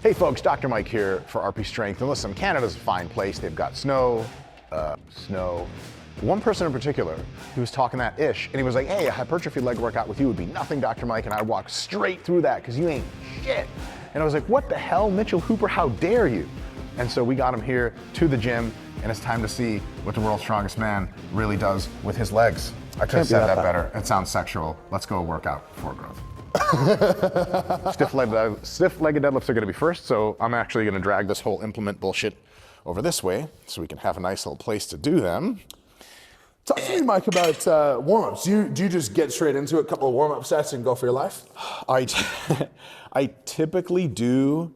Hey folks, Dr. Mike here for RP Strength. And listen, Canada's a fine place. They've got snow. One person in particular, he was talking that ish, and he was like, hey, a hypertrophy leg workout with you would be nothing, Dr. Mike, and I'd walk straight through that because you ain't shit. And I was like, what the hell, Mitchell Hooper, how dare you? And so we got him here to the gym, and it's time to see what the world's strongest man really does with his legs. I could have said that better. It sounds sexual. Let's go work out for growth. Stiff-legged deadlifts are gonna be first, so I'm actually gonna drag this whole implement bullshit over this way so we can have a nice little place to do them. Talk to me, Mike, about warm-ups. Do you just get straight into a couple of warm-up sets and go for your life? I typically do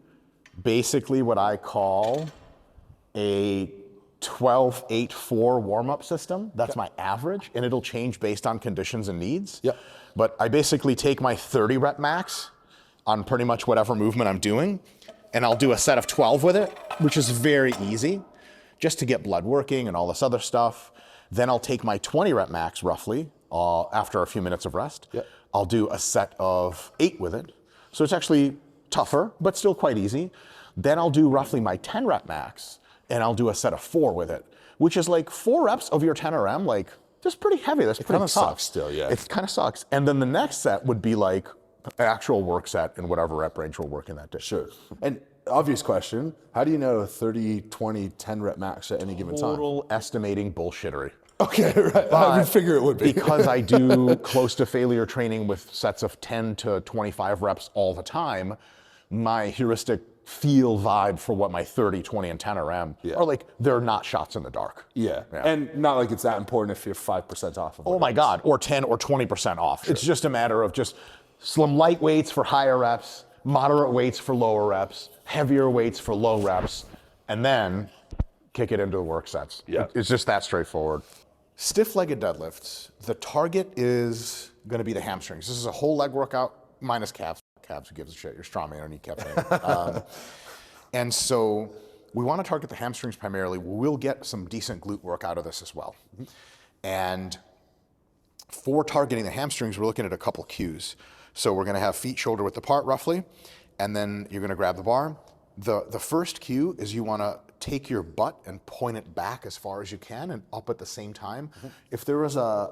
basically what I call a 12-8-4 warm-up system. That's my average, and it'll change based on conditions and needs. Yep. But I basically take my 30 rep max on pretty much whatever movement I'm doing, and I'll do a set of 12 with it, which is very easy, just to get blood working and all this other stuff. Then I'll take my 20 rep max roughly after a few minutes of rest. Yep. I'll do a set of 8 with it. So it's actually tougher, but still quite easy. Then I'll do roughly my 10 rep max, and I'll do a set of 4 with it, which is like 4 reps of your 10 RM, like just pretty heavy. That's pretty tough. Sucks still, yeah. It kind of sucks. And then the next set would be like an actual work set in whatever rep range we're working that day. Sure. And obvious question, how do you know 30, 20, 10 rep max at any given time? Total estimating bullshittery. Okay, right. I would figure it would be. Because I do close to failure training with sets of 10 to 25 reps all the time, my heuristic feel vibe for what my 30, 20, and 10 RM are like, they're not shots in the dark. Yeah. And not like it's that important if you're 5% off of it. Oh my God, or 10 or 20% off. Sure. It's just a matter of just some light weights for higher reps, moderate weights for lower reps, heavier weights for low reps, and then kick it into the work sets. Yeah. It's just that straightforward. Stiff-legged deadlifts, the target is gonna be the hamstrings. This is a whole leg workout minus calves. Calves, who gives a shit? You're strong, man, you don't need calf training. And so we wanna target the hamstrings primarily. We'll get some decent glute work out of this as well. And for targeting the hamstrings, we're looking at a couple cues. So we're gonna have feet shoulder width apart roughly, and then you're gonna grab the bar. The first cue is you wanna take your butt and point it back as far as you can and up at the same time. If there was an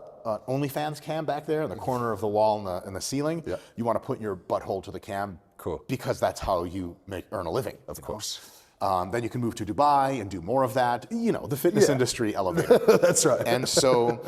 OnlyFans cam back there in the corner of the wall in the ceiling, you wanna put your butthole to the cam. Cool. Because that's how you earn a living, of course. Then you can move to Dubai and do more of that. You know, the fitness industry elevator. That's right. And so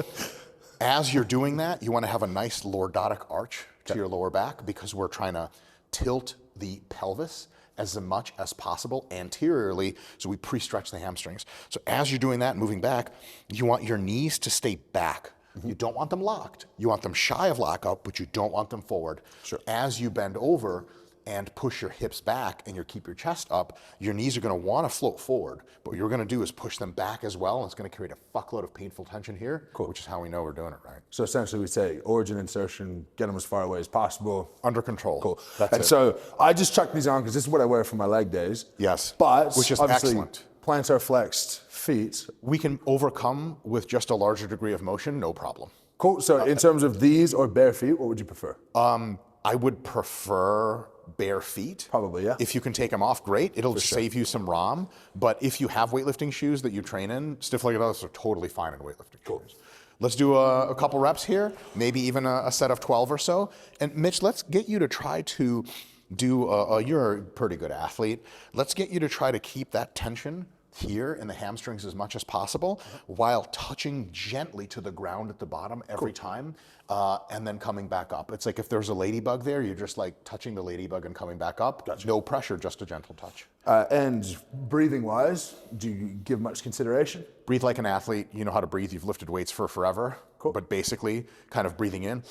as you're doing that, you wanna have a nice lordotic arch to your lower back because we're trying to tilt the pelvis as much as possible anteriorly, so we pre-stretch the hamstrings. So as you're doing that, moving back, you want your knees to stay back. You don't want them locked. You want them shy of lockup, but you don't want them forward. Sure. As you bend over and push your hips back and you keep your chest up, your knees are gonna wanna float forward, but what you're gonna do is push them back as well, and it's gonna create a fuckload of painful tension here, which is how we know we're doing it right. So essentially we say origin insertion, get them as far away as possible. Under control. Cool. That's and it. So I just chucked these on because this is what I wear for my leg days. Yes. But which is obviously excellent. Plantar flexed feet. We can overcome with just a larger degree of motion, no problem. Cool. So in terms of these or bare feet, what would you prefer? I would prefer bare feet. Probably, yeah. If you can take them off, great. It'll save you some ROM. But if you have weightlifting shoes that you train in, stiff-legged deadlifts are totally fine in weightlifting shoes. Let's do a couple reps here, maybe even a set of 12 or so. And Mitch, let's get you to try to do, you're a pretty good athlete. Let's get you to try to keep that tension here in the hamstrings as much as possible while touching gently to the ground at the bottom every time and then coming back up. It's like if there's a ladybug there, you're just like touching the ladybug and coming back up. Gotcha. No pressure, just a gentle touch. And breathing wise, do you give much consideration? Breathe like an athlete. You know how to breathe. You've lifted weights for forever. Cool. But basically kind of breathing in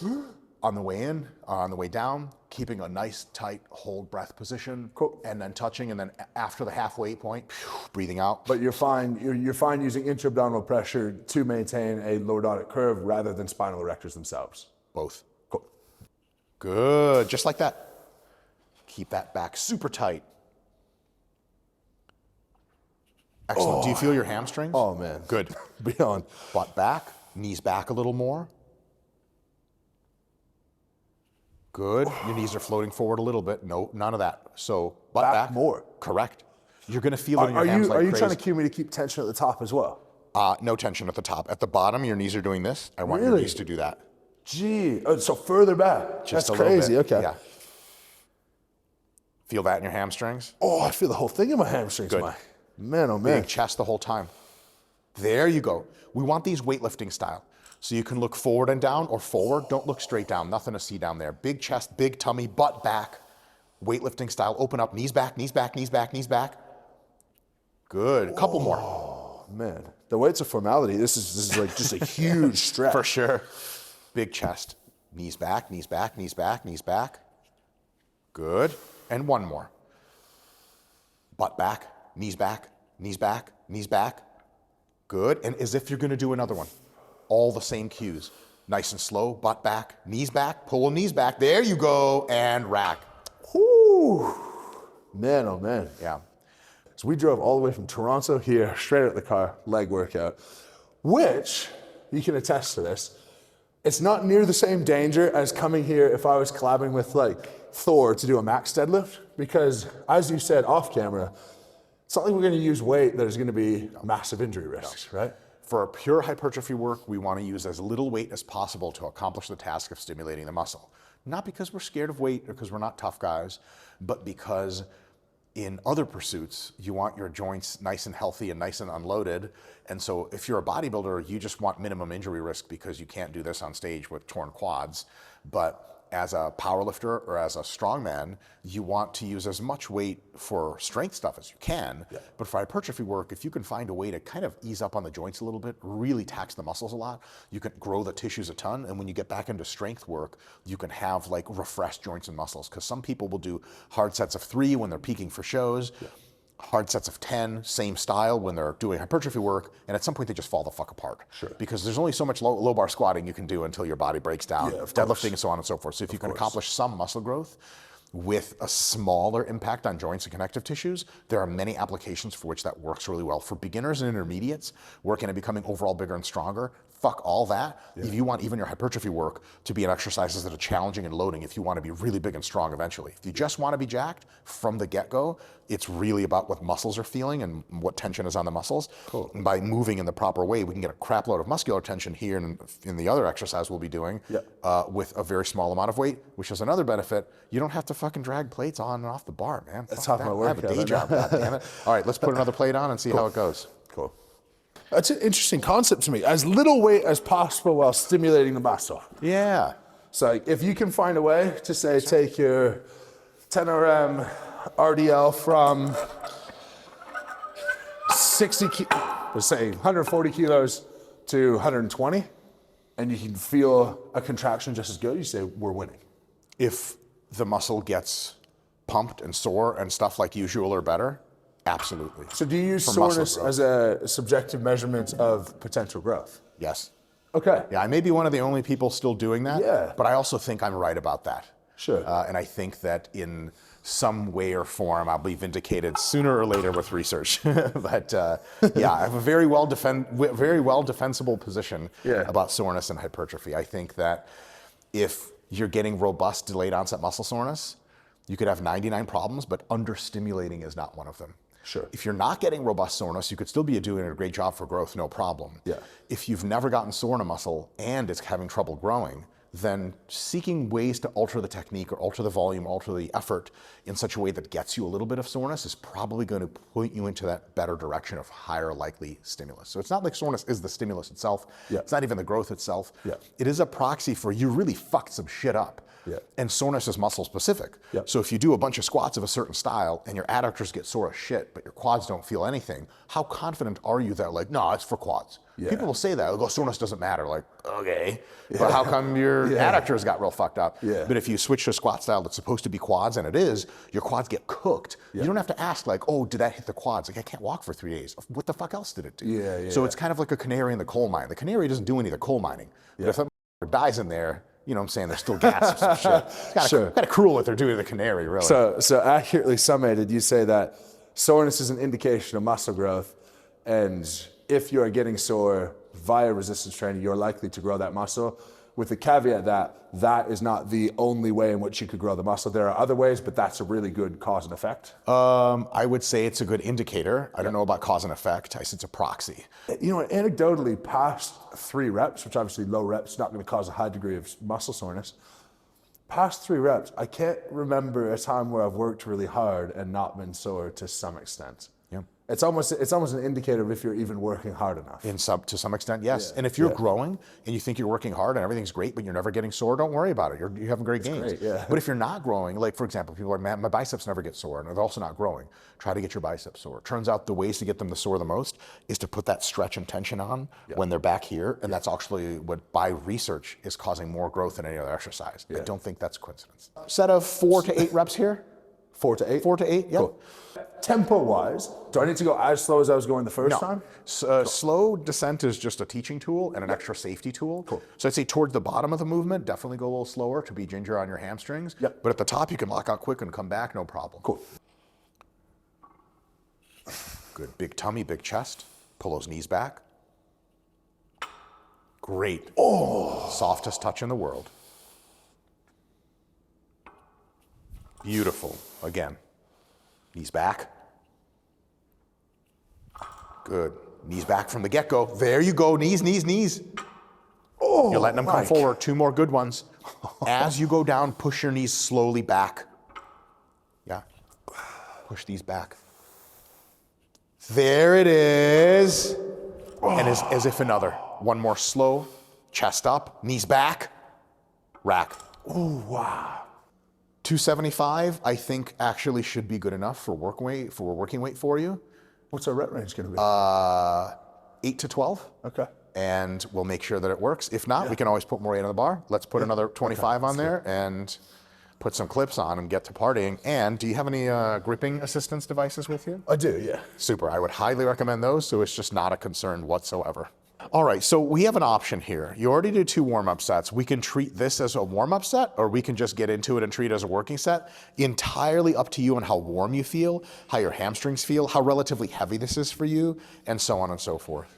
on the way in, on the way down, keeping a nice tight hold breath position. Cool. And then touching, and then after the halfway point, breathing out. But you're fine using intra-abdominal pressure to maintain a lordotic curve rather than spinal erectors themselves. Both. Cool. Good, just like that. Keep that back super tight. Excellent. Oh. Do you feel your hamstrings? Oh man. Good. Beyond. Butt back, knees back a little more. Good. Your knees are floating forward a little bit. No, none of that. So butt back. more. Correct. You're going to feel it in your hams like Are you crazy. trying to cue me to keep tension at the top as well? No tension at the top. At the bottom, your knees are doing this. I want your knees to do that. Gee, so further back. Just That's a little crazy. bit. Okay. Yeah. Feel that in your hamstrings? Oh, I feel the whole thing in my hamstrings, Good. Mike. Man, oh man. Big chest the whole time. There you go. We want these weightlifting style. So you can look forward and down or forward. Don't look straight down. Nothing to see down there. Big chest, big tummy, butt back. Weightlifting style. Open up, knees back, knees back, knees back, knees back. Good. Couple more. Oh man, the weight's a formality. This is like just a huge stretch. For sure. Big chest. Knees back, knees back, knees back, knees back. Good. And one more. Butt back, knees back, knees back, knees back. Good. And as if you're going to do another one. All the same cues. Nice and slow. Butt back, knees back, pull knees back. There you go. And rack. Whew. Man, oh man. Yeah. So we drove all the way from Toronto here, straight out of the car, leg workout, which, you can attest to this, it's not near the same danger as coming here if I was collabing with like Thor to do a max deadlift, because as you said off camera, it's not like we're going to use weight that is going to be massive injury risks, right? For pure hypertrophy work, we want to use as little weight as possible to accomplish the task of stimulating the muscle. Not because we're scared of weight or because we're not tough guys, but because in other pursuits, you want your joints nice and healthy and nice and unloaded. And so if you're a bodybuilder, you just want minimum injury risk because you can't do this on stage with torn quads. But as a powerlifter or as a strongman, you want to use as much weight for strength stuff as you can. Yeah. But for hypertrophy work, if you can find a way to kind of ease up on the joints a little bit, really tax the muscles a lot, you can grow the tissues a ton. And when you get back into strength work, you can have like refreshed joints and muscles. Because some people will do hard sets of 3 when they're peaking for shows. Yeah. Hard sets of 10, same style when they're doing hypertrophy work, and at some point they just fall the fuck apart. Sure. Because there's only so much low bar squatting you can do until your body breaks down, deadlifting and so on and so forth. So if you can accomplish some muscle growth with a smaller impact on joints and connective tissues, there are many applications for which that works really well. For beginners and intermediates, working at becoming overall bigger and stronger, fuck all that. Yeah. If you want even your hypertrophy work to be in exercises that are challenging and loading, if you want to be really big and strong eventually. If you just want to be jacked from the get-go, it's really about what muscles are feeling and what tension is on the muscles. Cool. And by moving in the proper way, we can get a crap load of muscular tension here and in the other exercise we'll be doing with a very small amount of weight, which is another benefit. You don't have to fucking drag plates on and off the bar, man. That's half my work. I have a day job, God damn it. All right, let's put another plate on and see how it goes. Cool. That's an interesting concept to me. As little weight as possible while stimulating the muscle. Yeah. So if you can find a way to say, take your 10 RM RDL from 140 kilos to 120, and you can feel a contraction just as good, you say, we're winning. If the muscle gets pumped and sore and stuff like usual or better, absolutely. So do you use soreness as a subjective measurement of potential growth? Yes. Okay. Yeah, I may be one of the only people still doing that, yeah, but I also think I'm right about that. Sure. And I think that in some way or form, I'll be vindicated sooner or later with research. But yeah, I have a very well defensible position about soreness and hypertrophy. I think that if you're getting robust delayed onset muscle soreness, you could have 99 problems, but understimulating is not one of them. Sure. If you're not getting robust soreness, you could still be doing a great job for growth, no problem. Yeah. If you've never gotten sore in a muscle and it's having trouble growing, then seeking ways to alter the technique or alter the volume, alter the effort in such a way that gets you a little bit of soreness is probably going to point you into that better direction of higher likely stimulus. So it's not like soreness is the stimulus itself. Yeah. It's not even the growth itself. Yeah. It is a proxy for you really fucked some shit up. Yeah. And soreness is muscle specific. Yep. So if you do a bunch of squats of a certain style and your adductors get sore as shit, but your quads don't feel anything, how confident are you that like, no, it's for quads? Yeah. People will say that, they'll go, soreness doesn't matter. Like, okay, but how come your adductors got real fucked up? Yeah. But if you switch to a squat style that's supposed to be quads, and it is, your quads get cooked. Yeah. You don't have to ask like, oh, did that hit the quads? Like, I can't walk for 3 days. What the fuck else did it do? Yeah. So it's kind of like a canary in the coal mine. The canary doesn't do any of the coal mining. But if that dies in there, you know what I'm saying, there's still gas or some shit. It's kind of cruel what they're doing to the canary, really. So accurately summated, you say that soreness is an indication of muscle growth, and if you are getting sore via resistance training, you're likely to grow that muscle, with the caveat that that is not the only way in which you could grow the muscle. There are other ways, but that's a really good cause and effect. I would say it's a good indicator. I don't know about cause and effect. I say it's a proxy. You know, anecdotally, past 3 reps, which obviously low reps, not going to cause a high degree of muscle soreness. Past 3 reps, I can't remember a time where I've worked really hard and not been sore to some extent. Yeah. It's almost an indicator of if you're even working hard enough. To some extent, yes. And if you're growing and you think you're working hard and everything's great, but you're never getting sore, don't worry about it. You're having great gains. Great, yeah. But if you're not growing, like for example, people are like, man, my biceps never get sore, and they're also not growing. Try to get your biceps sore. Turns out the ways to get them to sore the most is to put that stretch and tension on when they're back here, and that's actually what, by research, is causing more growth than any other exercise. I don't think that's a coincidence. Set of 4 to 8 reps here. 4 to 8? 4 to 8, yeah. Cool. Tempo-wise, do I need to go as slow as I was going the first time? Slow descent is just a teaching tool and an extra safety tool. Cool. So I'd say towards the bottom of the movement, definitely go a little slower to be ginger on your hamstrings. Yep. But at the top, you can lock out quick and come back, no problem. Cool. Good. Big tummy, big chest. Pull those knees back. Great. Oh, softest touch in the world. Beautiful. Again. Knees back. Good. Knees back from the get-go. There you go. Knees, knees, knees. Oh, you're letting them come forward. 2 more good ones. As you go down, push your knees slowly back. Yeah. Push these back. There it is. And as if another. One more slow. Chest up. Knees back. Rack. Oh, wow. 275, I think, actually should be good enough for working weight for you. What's our rep range going to be? 8 to 12. Okay. And we'll make sure that it works. If not, we can always put more weight on the bar. Let's put another 25 on there and put some clips on and get to partying. And do you have any gripping assistance devices with you? I do, yeah. Super. I would highly recommend those, so it's just not a concern whatsoever. All right, so we have an option here. You already did 2 warm-up sets. We can treat this as a warm-up set, or we can just get into it and treat it as a working set. Entirely up to you on how warm you feel, how your hamstrings feel, how relatively heavy this is for you, and so on and so forth.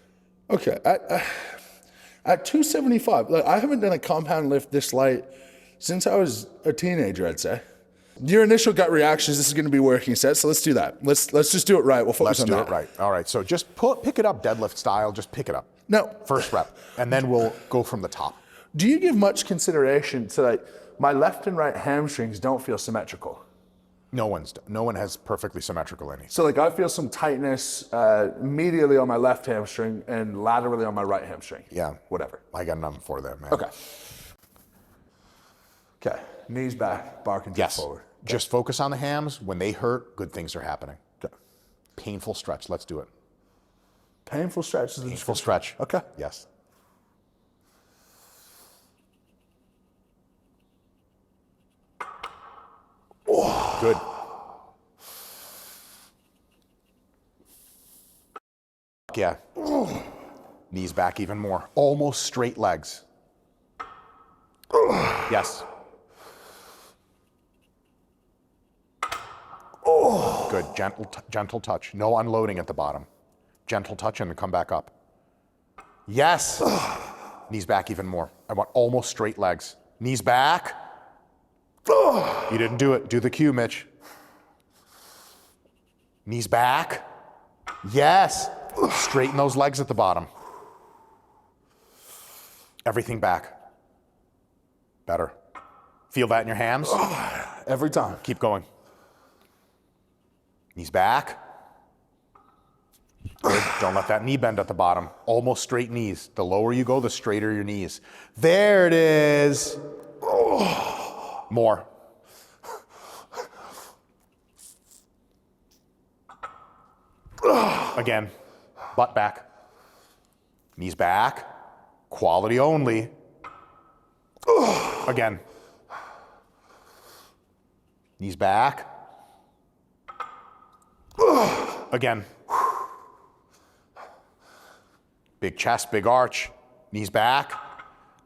Okay, at 275, like, I haven't done a compound lift this light since I was a teenager, I'd say. Your initial gut reaction is this is going to be working set, so let's do that. Let's just do it right. We'll focus on that. Let's do it right. All right, so just pick it up deadlift style, just pick it up. No. First rep, and then we'll go from the top. Do you give much consideration to, like, my left and right hamstrings don't feel symmetrical? No one has perfectly symmetrical any. So, like, I feel some tightness medially on my left hamstring and laterally on my right hamstring. Yeah. Whatever. I got nothing for that, man. Okay. Okay. Knees back, bar can tip forward. Okay. Just focus on the hams. When they hurt, good things are happening. Okay. Painful stretch. Let's do it. Painful stretch. Painful stretch. Okay. Yes. Oh. Good. Yeah. Knees back even more. Almost straight legs. Yes. Good. Gentle touch. No unloading at the bottom. Gentle touch and then come back up. Yes. Knees back even more. I want almost straight legs. Knees back. You didn't do it. Do the cue, Mitch. Knees back. Yes. Straighten those legs at the bottom. Everything back. Better. Feel that in your hams? Every time. Keep going. Knees back. Good. Don't let that knee bend at the bottom. Almost straight knees. The lower you go, the straighter your knees. There it is. More. Again. Butt back. Knees back. Quality only. Again. Knees back. Again. Big chest, big arch. Knees back.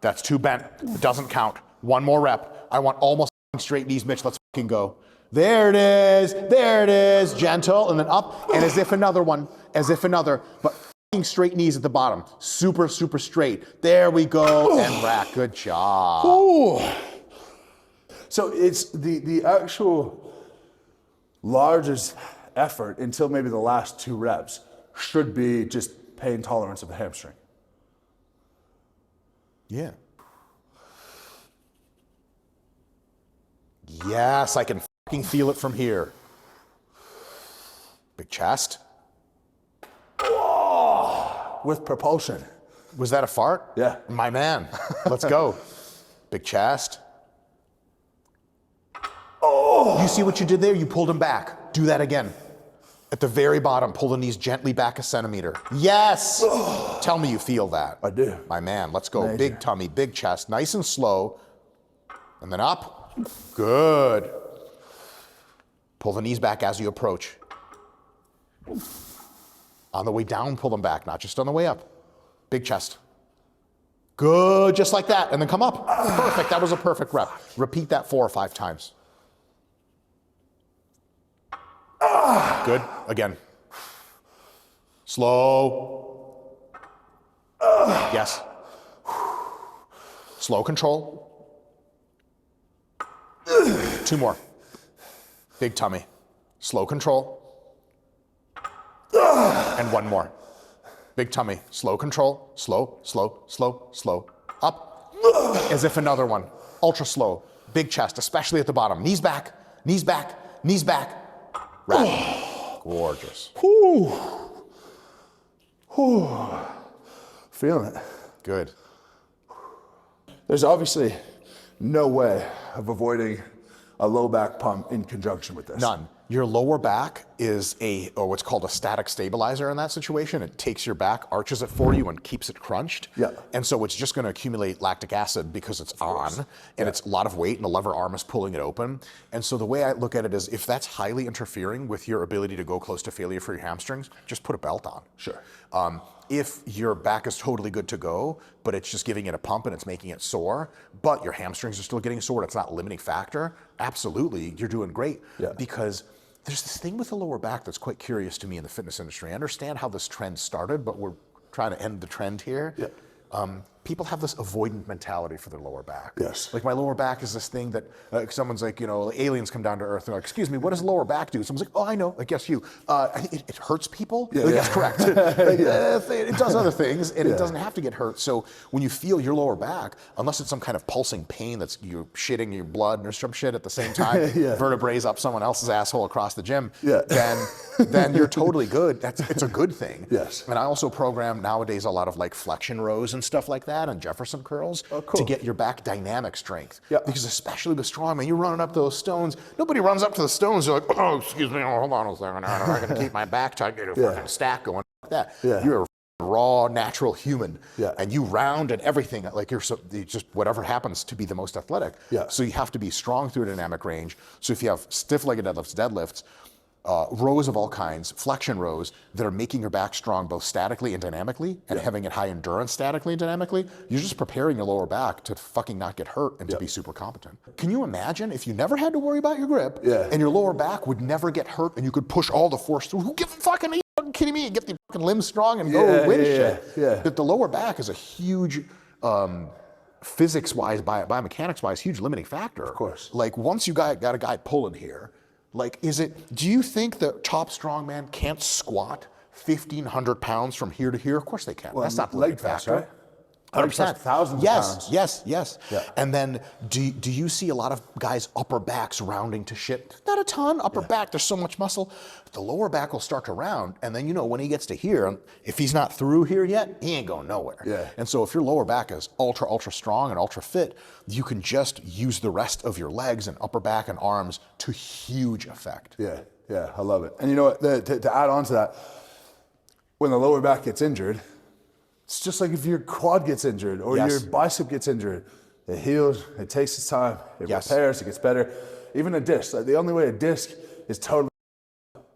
That's 2 bent. It doesn't count. 1 more rep. I want almost straight knees, Mitch. Let's fucking go. There it is. There it is. Gentle and then up. And as if another one. As if another. But straight knees at the bottom. Super, super straight. There we go, and rack. Good job. Ooh. So it's the actual largest effort until maybe the last 2 reps should be just pain tolerance of the hamstring. Yeah. Yes, I can fucking feel it from here. Big chest. Oh, with propulsion. Was that a fart? Yeah. My man. Let's go. Big chest. Oh. You see what you did there? You pulled him back. Do that again. At the very bottom, pull the knees gently back a centimeter. Yes! Oh. Tell me you feel that. I do. My man, let's go. Amazing. Big tummy, big chest, nice and slow. And then up. Good. Pull the knees back as you approach. On the way down, pull them back, not just on the way up. Big chest. Good, just like that. And then come up. Perfect, that was a perfect rep. Repeat that 4 or 5 times. Good, again. Slow. Yes. Slow control. 2 more. Big tummy. Slow control. And 1 more. Big tummy. Slow control. Slow, slow, slow, slow. Up. As if another one. Ultra slow. Big chest, especially at the bottom. Knees back, knees back, knees back. Right. Gorgeous. Whew. Whew. Feeling it. Good. There's obviously no way of avoiding a low back pump in conjunction with this. None. Your lower back is or what's called a static stabilizer in that situation. It takes your back, arches it for you, and keeps it crunched. Yeah. And so it's just going to accumulate lactic acid because it's on, and it's a lot of weight, and the lever arm is pulling it open. And so the way I look at it is, if that's highly interfering with your ability to go close to failure for your hamstrings, just put a belt on. Sure. If your back is totally good to go, but it's just giving it a pump and it's making it sore, but your hamstrings are still getting sore, it's not a limiting factor, absolutely, you're doing great. Yeah. Because there's this thing with the lower back that's quite curious to me in the fitness industry. I understand how this trend started, but we're trying to end the trend here. Yeah. People have this avoidant mentality for their lower back. Yes. Like, my lower back is this thing that someone's like, aliens come down to Earth and they're like, excuse me, what does the lower back do? Someone's like, oh, I know, I guess you. It hurts people? Yeah, That's correct. It does other things, and it doesn't have to get hurt. So when you feel your lower back, unless it's some kind of pulsing pain that's you're shitting your blood or some shit at the same time, vertebrae up someone else's asshole across the gym, then you're totally good. It's a good thing. Yes. And I also program nowadays a lot of like flexion rows and stuff like that, and Jefferson curls to get your back dynamic strength. Yeah. Because especially with strongman, you're running up those stones. Nobody runs up to the stones. They're like, oh, excuse me, hold on a second. I can keep my back tight, get a fucking stack going like that. Yeah. You're a raw, natural human, Yeah. and you round and everything. Like you just whatever happens to be the most athletic. Yeah. So you have to be strong through a dynamic range. So if you have stiff-legged deadlifts, rows of all kinds, flexion rows that are making your back strong both statically and dynamically, and having it high endurance statically and dynamically, you're just preparing your lower back to fucking not get hurt and to be super competent. Can you imagine if you never had to worry about your grip and your lower back would never get hurt and you could push all the force through? Who gives a fucking, are you fucking kidding me? Get the fucking limbs strong and go win shit. That the lower back is a huge, physics-wise, biomechanics-wise, huge limiting factor. Of course. Like, once you got a guy pulling here, like, do you think the top strongman can't squat 1,500 pounds from here to here? Of course they can. Well, that's not the leg leg press, factor. right? 100%. Thousands of pounds. Yes. Yeah. And then do you see a lot of guys' upper backs rounding to shit? Not a ton. Upper back, there's so much muscle. The lower back will start to round, and then when he gets to here, if he's not through here yet, he ain't going nowhere. Yeah. And so if your lower back is ultra, ultra strong and ultra fit, you can just use the rest of your legs and upper back and arms to huge effect. Yeah, I love it. And you know what, to add on to that, when the lower back gets injured, it's just like if your quad ges injured or your bicep gets injured. It heals, it takes its time, it repairs, it gets better. Even a disc, like the only way a disc is totally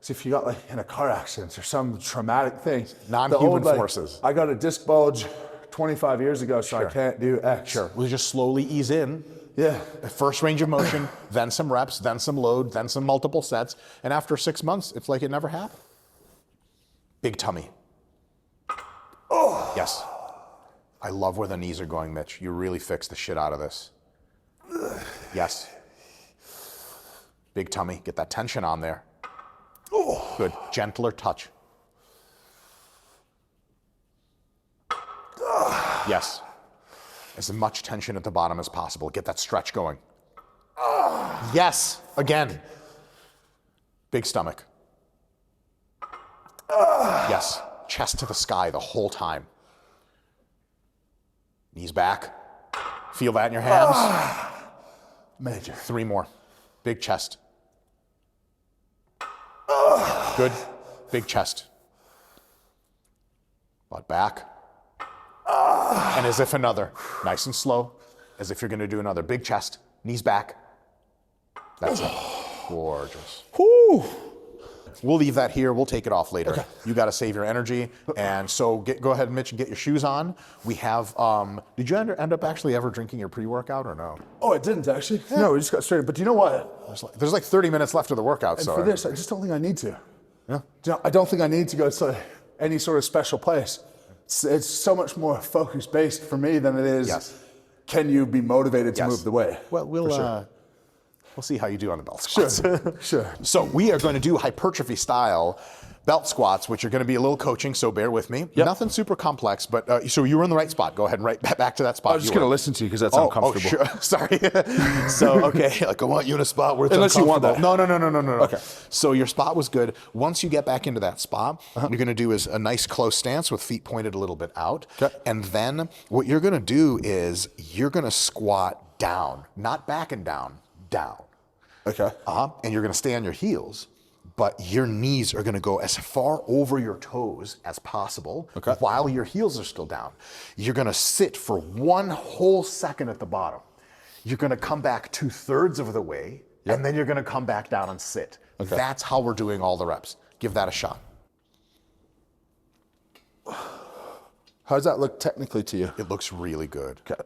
is if you got like in a car accident or some traumatic thing. Non-human forces. I got a disc bulge 25 years ago, so I can't do X. Sure, we'll just slowly ease in. Yeah. First range of motion, then some reps, then some load, then some multiple sets. And after 6 months, it's like it never happened. Big tummy. Yes. I love where the knees are going, Mitch. You really fixed the shit out of this. Yes. Big tummy. Get that tension on there. Good. Gentler touch. Yes. As much tension at the bottom as possible. Get that stretch going. Yes. Again. Big stomach. Yes. Chest to the sky the whole time. Knees back. Feel that in your hands. Major. 3 more. Big chest. Good. Big chest. Butt back. And as if another. Nice and slow. As if you're going to do another. Big chest. Knees back. That's it. Gorgeous. Whew. We'll leave that here. We'll take it off later. Okay. You got to save your energy. And so go ahead, Mitch, and get your shoes on. We have, did you end up actually ever drinking your pre-workout or no? Oh, it didn't actually. Yeah. No, we just got straight. But do you know what? There's like 30 minutes left of the workout. And so for this, I just don't think I need to. Yeah. Do you know, I don't think I need to go to any sort of special place. It's so much more focus-based for me than it is, Yes. Can you be motivated to Yes. move the weight? Well, we'll see how you do on the belt squats. Sure. So we are going to do hypertrophy style belt squats, which are going to be a little coaching, so bear with me. Yep. Nothing super complex, but so you were in the right spot. Go ahead and right back to that spot. I was just going to listen to you because that's uncomfortable. Oh, sure. Sorry. So, okay, like I want you in a spot where it's Unless you want uncomfortable. that. No. Okay. So your spot was good. Once you get back into that spot, what you're going to do is a nice close stance with feet pointed a little bit out. Okay. And then what you're going to do is you're going to squat down, not back and down, down. Okay. And you're going to stay on your heels, but your knees are going to go as far over your toes as possible while your heels are still down. You're going to sit for 1 whole second at the bottom. You're going to come back 2/3 of the way, and then you're going to come back down and sit. Okay. That's how we're doing all the reps. Give that a shot. How does that look technically to you? It looks really good. Okay.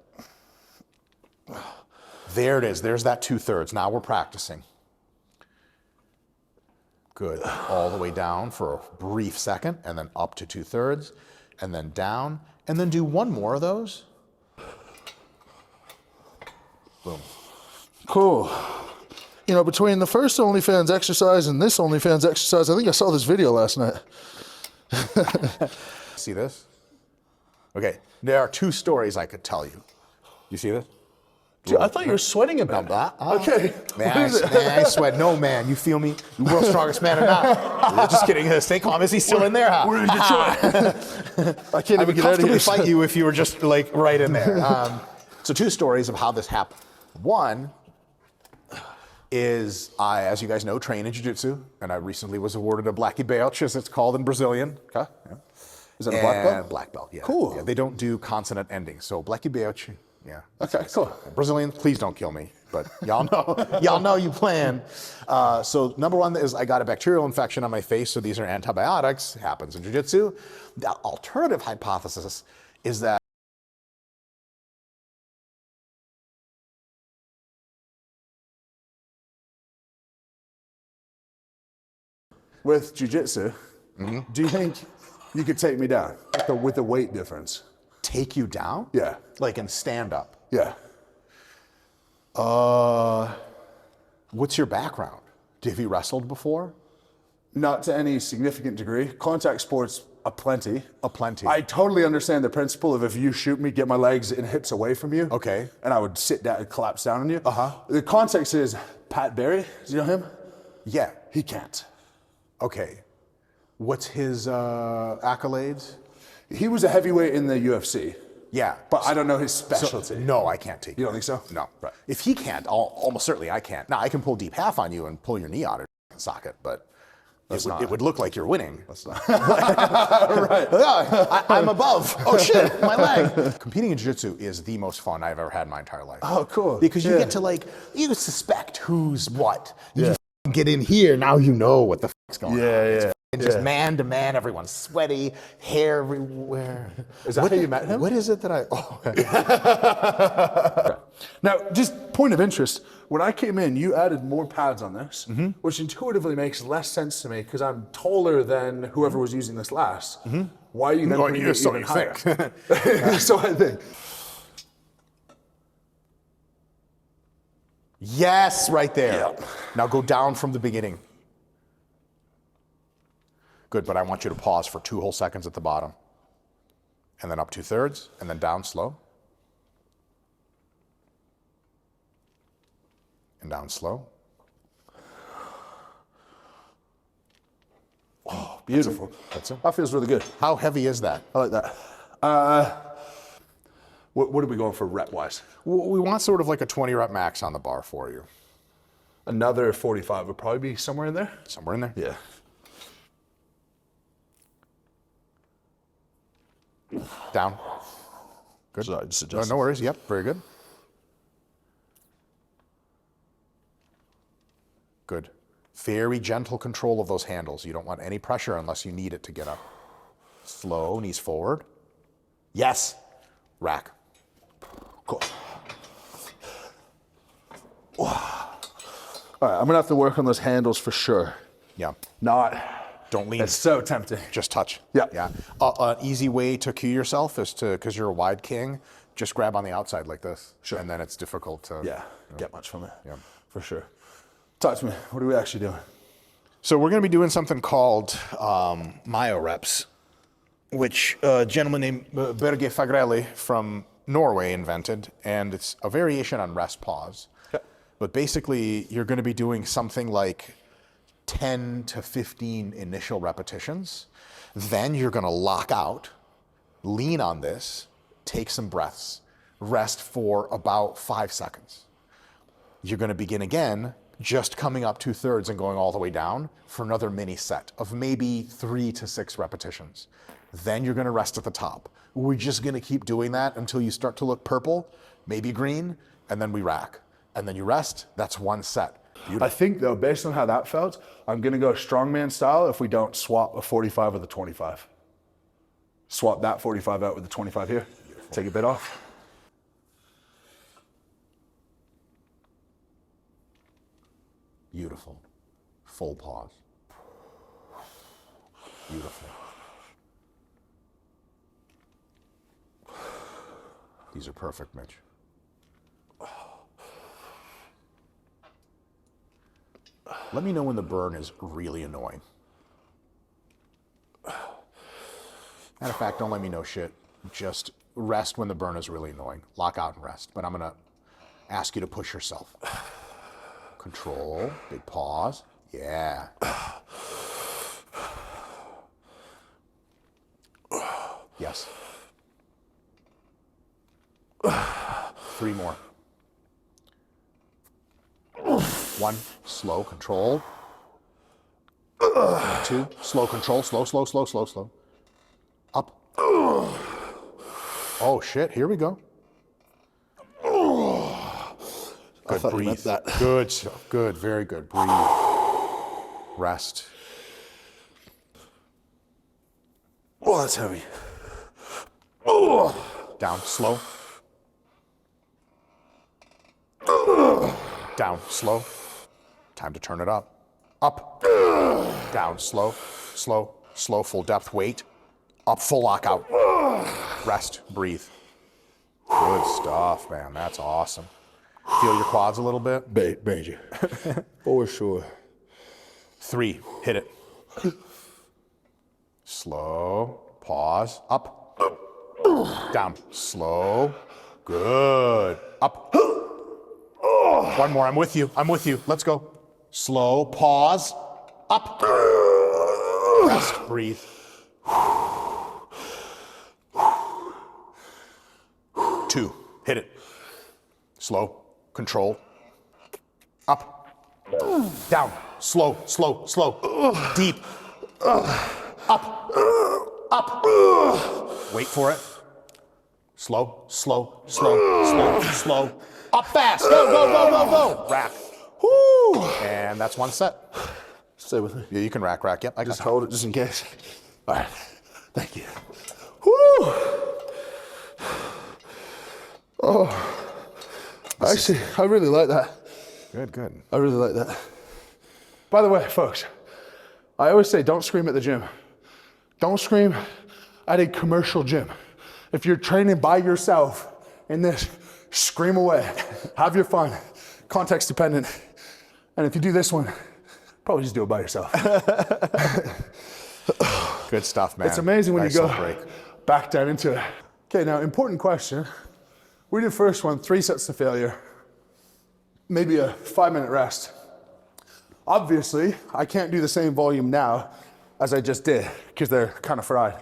There it is. There's that 2/3. Now we're practicing. Good. All the way down for a brief second, and then up to 2/3, and then down, and then do 1 more of those. Boom. Cool. You know, between the first OnlyFans exercise and this OnlyFans exercise, I think I saw this video last night. See this? Okay. There are 2 stories I could tell you. You see this? Dude, I thought you were sweating a bit. Okay. Man, I sweat. No, man. You feel me? You world's strongest man or not? Just kidding. Stay calm. Is he still in there? Huh? We're in Detroit. I can't even get out of comfortably here. fight you if you were just like right in there. So 2 stories of how this happened. One is I, as you guys know, train in jiu-jitsu, and I recently was awarded a Blackie Belt, as it's called in Brazilian. Okay. Yeah. Is that a black belt? Black belt, yeah. Cool. Yeah, they don't do consonant endings, so Blackie Belt, yeah. Okay, cool. Brazilians, please don't kill me, but y'all know you plan. So number 1 is I got a bacterial infection on my face, so these are antibiotics. Happens in jiu-jitsu. The alternative hypothesis is that With jiu-jitsu, do you think you could take me down with the weight difference? take you down? Yeah. Like in stand up? Yeah. What's your background? Have you wrestled before? Not to any significant degree. Contact sports, aplenty. Aplenty. I totally understand the principle of if you shoot me, get my legs and hips away from you. Okay. And I would sit down and collapse down on you. Uh-huh. The context is Pat Barry. Do you know him? Yeah. He can't. Okay. What's his accolades? He was a heavyweight in the UFC, Yeah. but I don't know his specialty. No, I can't take You don't think so? No. Right. If he can't, almost certainly I can't. Now, I can pull deep half on you and pull your knee out of your socket, but it would look like you're winning. That's not. Right. Yeah, I'm above. Oh, shit, my leg. Competing in jiu-jitsu is the most fun I've ever had in my entire life. Oh, cool. Because you get to you suspect who's what. You get in here, now you know what the fuck's going on. Yeah, It's yeah. And just man to man, everyone's sweaty, hair everywhere. Is that how you met him? What is it that I... Oh, okay. Now, just point of interest, when I came in, you added more pads on this, which intuitively makes less sense to me because I'm taller than whoever was using this last. Why are you then putting it even higher? So I think. Yes, right there. Yep. Now go down from the beginning. Good, but I want you to pause for 2 whole seconds at the bottom. And then up 2/3, and then down slow. And down slow. Oh, beautiful. That's it. That feels really good. How heavy is that? I like that. What are we going for rep-wise? We want sort of like a 20 rep max on the bar for you. Another 45 would probably be somewhere in there. Somewhere in there? Yeah. Down. Good. So I just adjust. No worries. Yep, very good. Good. Very gentle control of those handles. You don't want any pressure unless you need it to get up. Slow, knees forward. Yes. Rack. Cool. All right, I'm gonna have to work on those handles for sure. Yeah. Don't lean. It's so tempting. Just touch. Yeah. Yeah. An easy way to cue yourself is to, because you're a wide king, just grab on the outside like this. Sure. And then it's difficult to get much from it. Yeah. For sure. Talk to me. What are we actually doing? So we're going to be doing something called myo reps, which a gentleman named Børge Fagrelli from Norway invented, and it's a variation on rest pause. Okay. But basically, you're going to be doing something like 10 to 15 initial repetitions. Then you're going to lock out, lean on this, take some breaths, rest for about 5 seconds. You're going to begin again, just coming up 2/3 and going all the way down for another mini set of maybe 3 to 6 repetitions. Then you're going to rest at the top. We're just going to keep doing that until you start to look purple, maybe green, and then we rack. And then you rest. That's 1 set. Beautiful. I think though, based on how that felt, I'm gonna go strongman style if we don't swap a 45 with a 25. Swap that 45 out with the 25 here. Beautiful. Take a bit off. Beautiful. Full pause. Beautiful. These are perfect, Mitch. Let me know when the burn is really annoying. Matter of fact, don't let me know shit. Just rest when the burn is really annoying. Lock out and rest. But I'm going to ask you to push yourself. Control. Big pause. Yeah. Yes. 3 more. 1, slow, control. 2, slow, control, slow. Up. Oh shit, here we go. Good, breathe. Good stuff, good, very good. Breathe. Rest. Oh, that's heavy. Down, slow. Down, slow. Time to turn it up. Up. Down, slow, full depth, weight. Up, full lockout. Rest, breathe. Good stuff, man. That's awesome. Feel your quads a little bit? Major. For sure. 3, hit it. Slow, pause, up. Down, slow. Good. Up. 1 more, I'm with you. Let's go. Slow, pause, up. Rest, breathe. 2, hit it. Slow, control. Up. Down, slow. Deep. Up. Wait for it. Slow. Up fast. Go. Rack. Woo. And that's 1 set. Stay with me. Yeah, you can rack. Yep, I Just got you. hold it just in case. All right. Thank you. Woo! Oh, actually, I really like that. Good. I really like that. By the way, folks, I always say don't scream at the gym. Don't scream at a commercial gym. If you're training by yourself in this, scream away. Have your fun. Context dependent. And if you do this one, probably just do it by yourself. Good stuff, man. It's amazing when nice you go break. back down into it. Okay, now important question. We did first one, 3 sets to failure, maybe a 5-minute rest. Obviously, I can't do the same volume now as I just did because they're kind of fried.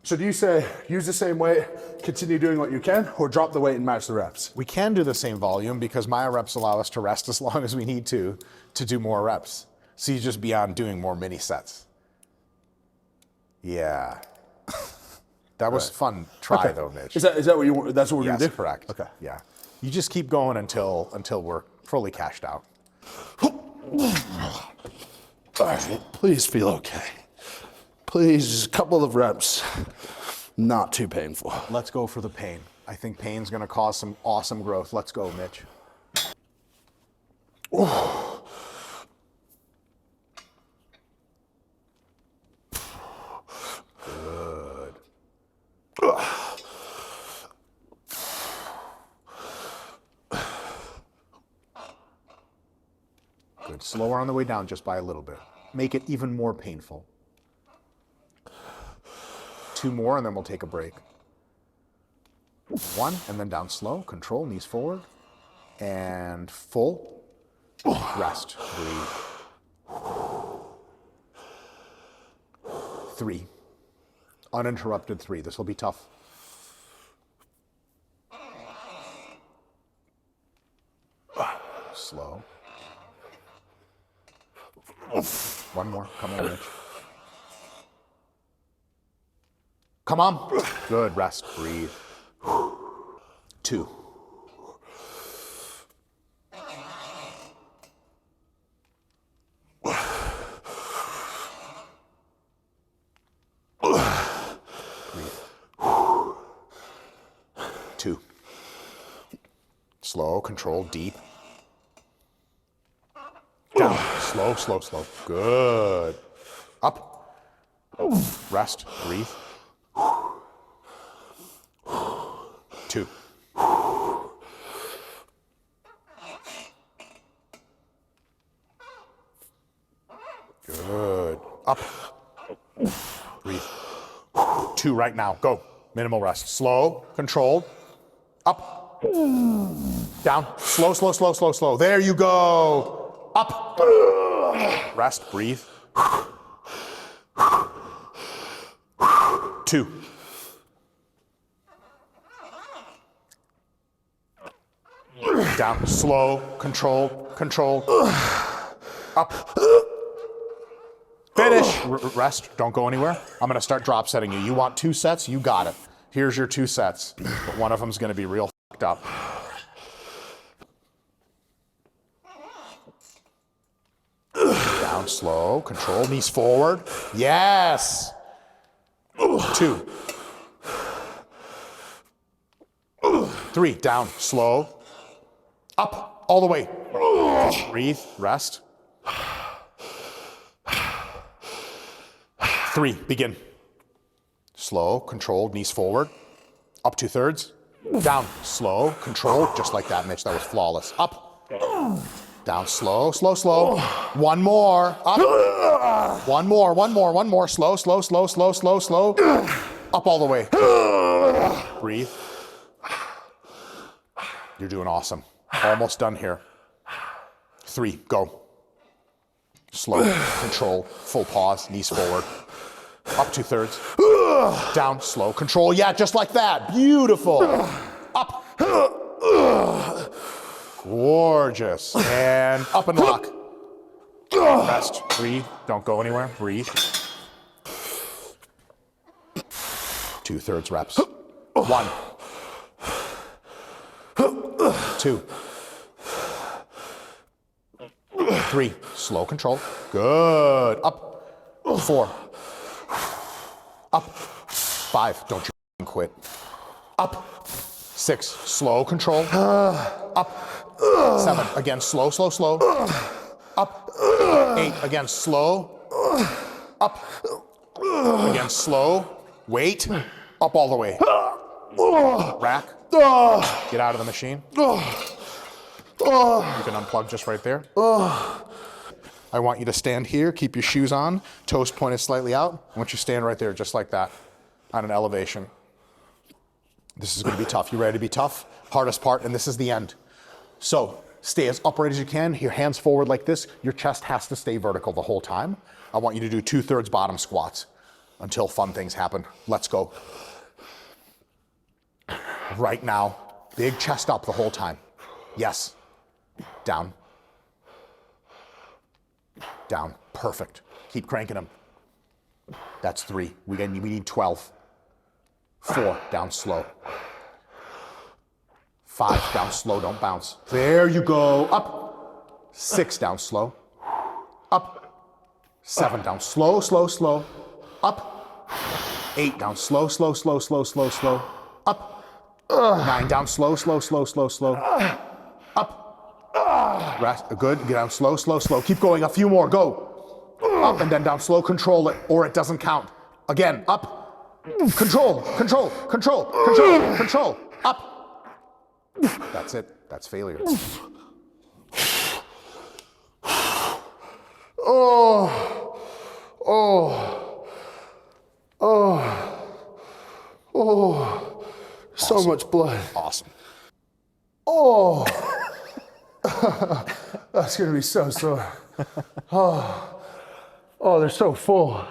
So do you say use the same weight, continue doing what you can, or drop the weight and match the reps? We can do the same volume because my reps allow us to rest as long as we need to do more reps. So you just be on doing more mini sets. Yeah. That was fun try though, Mitch. Is that what you want? That's what we're gonna do? Yes, correct. Okay. Yeah. You just keep going until we're fully cashed out. All right, please feel okay. Please, just a couple of reps, not too painful. Let's go for the pain. I think pain's gonna cause some awesome growth. Let's go, Mitch. Oh. Good. Good. Slower on the way down just by a little bit. Make it even more painful. 2 more and then we'll take a break. 1 and then down slow. Control, knees forward. And full. Rest. Breathe. 3. Uninterrupted 3. This will be tough. Slow. 1 more. Come on, Mitch. Come on. Good. Rest. Breathe. 2. Breathe. 2. Slow. Control. Deep. Down. Slow, slow, slow. Good. Up. Rest. Breathe. 2. Good. Up. Breathe. 2 right now. Go. Minimal rest. Slow. Controlled. Up. Down. Slow, slow, slow, slow, slow. There you go. Up. Rest. Breathe. 2. Down. Slow. Control. Control. Up. Finish. Rest. Don't go anywhere. I'm going to start drop setting you. You want 2 sets? You got it. Here's your 2 sets. But one of them's going to be real fucked up. Down. Slow. Control. Knees forward. Yes. 2. 3. Down. Slow. Up. All the way. Breathe. Rest. 3. Begin. Slow. Controlled. Knees forward. Up 2/3. Down. Slow. Controlled. Just like that, Mitch. That was flawless. Up. Down. Slow. Slow. Slow. 1 more. Up. 1 more. 1 more. 1 more. Slow. Slow. Slow. Slow. Slow. Slow. Up all the way. Breathe. You're doing awesome. Almost done here. 3. Go. Slow. Control. Full pause. Knees forward. Up 2/3. Down. Slow. Control. Yeah, just like that. Beautiful. Up. Gorgeous. And up and lock. Rest. Breathe. Don't go anywhere. Breathe. 2/3 reps. 1. 2. 3. slow control. Good. Up. 4. Up. 5. Don't you quit. Up. 6. Slow control. Up. 7. Again, slow, slow, slow. Up. 8. Again, slow. Up. Again, slow. Wait. Up all the way. Rack. Get out of the machine. You can unplug just right there. I want you to stand here, keep your shoes on, toes pointed slightly out. I want you to stand right there, just like that, on an elevation. This is gonna be tough. You ready to be tough? Hardest part, and this is the end. So stay as upright as you can, your hands forward like this. Your chest has to stay vertical the whole time. I want you to do 2/3 bottom squats until fun things happen. Let's go. Right now, big chest up the whole time. Yes. Down. Down. Perfect. Keep cranking them. That's 3. We need 12. 4. Down slow. 5. Down slow. Don't bounce. There you go. Up. 6. Down slow. Up. 7. Down slow, slow, slow. Up. 8. Down slow, slow, slow, slow, slow, slow. Up. 9. Down slow, slow, slow, slow, slow. Up. Rest. Good. Get down slow, slow, slow. Keep going. A few more. Go. Up and then down slow. Control it, or it doesn't count. Again. Up. Control. Control. Control. Control. Control. Up. That's it. That's failure. Oh. Oh. Oh. Oh. So Awesome. much blood. Awesome. Oh. That's gonna be so sore. Oh. Oh, they're so full.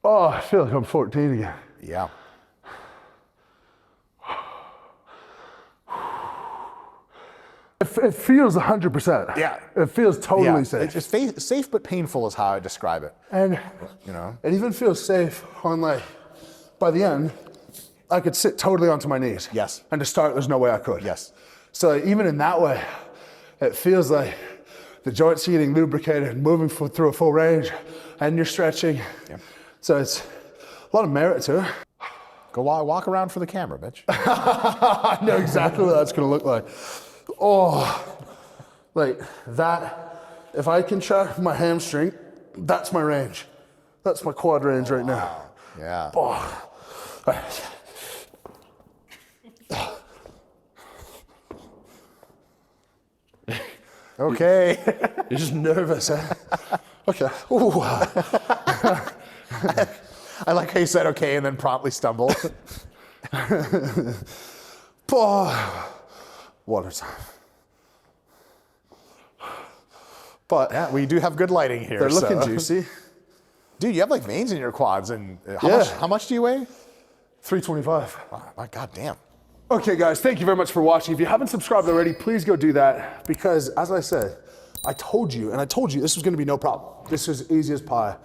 Oh, I feel like I'm 14 again. Yeah. It feels 100%. Yeah. It feels totally Yeah. safe. It's just safe but painful is how I describe it. And You know. it even feels safe on like, by the end, I could sit totally onto my knees. Yes. And to start, there's no way I could. Yes. So like, even in that way, it feels like the joints are getting lubricated, moving through a full range, and you're stretching. Yeah. So it's a lot of merit to it. Go walk around for the camera, bitch. I know exactly what that's gonna look like. Oh, like that. If I can track my hamstring, that's my range. That's my quad range right now. Yeah. Oh. All right. Okay. You're just nervous, eh? Okay. Ooh. I like how you said okay and then promptly stumbled. Oh. Water time. But Yeah, we do have good lighting here. they're looking so. juicy. Dude, you have like veins in your quads, and Yeah. how much do you weigh? 325. Oh, my God damn. Okay, guys, thank you very much for watching. If you haven't subscribed already, please go do that, because as I said, I told you this was gonna be no problem. This was easy as pie,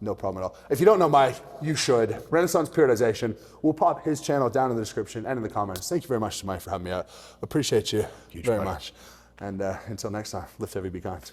no problem at all. If you don't know Mike, you should. Renaissance Periodization. We'll pop his channel down in the description and in the comments. Thank you very much to Mike for having me out. Appreciate you very much. And until next time, lift heavy, be kind.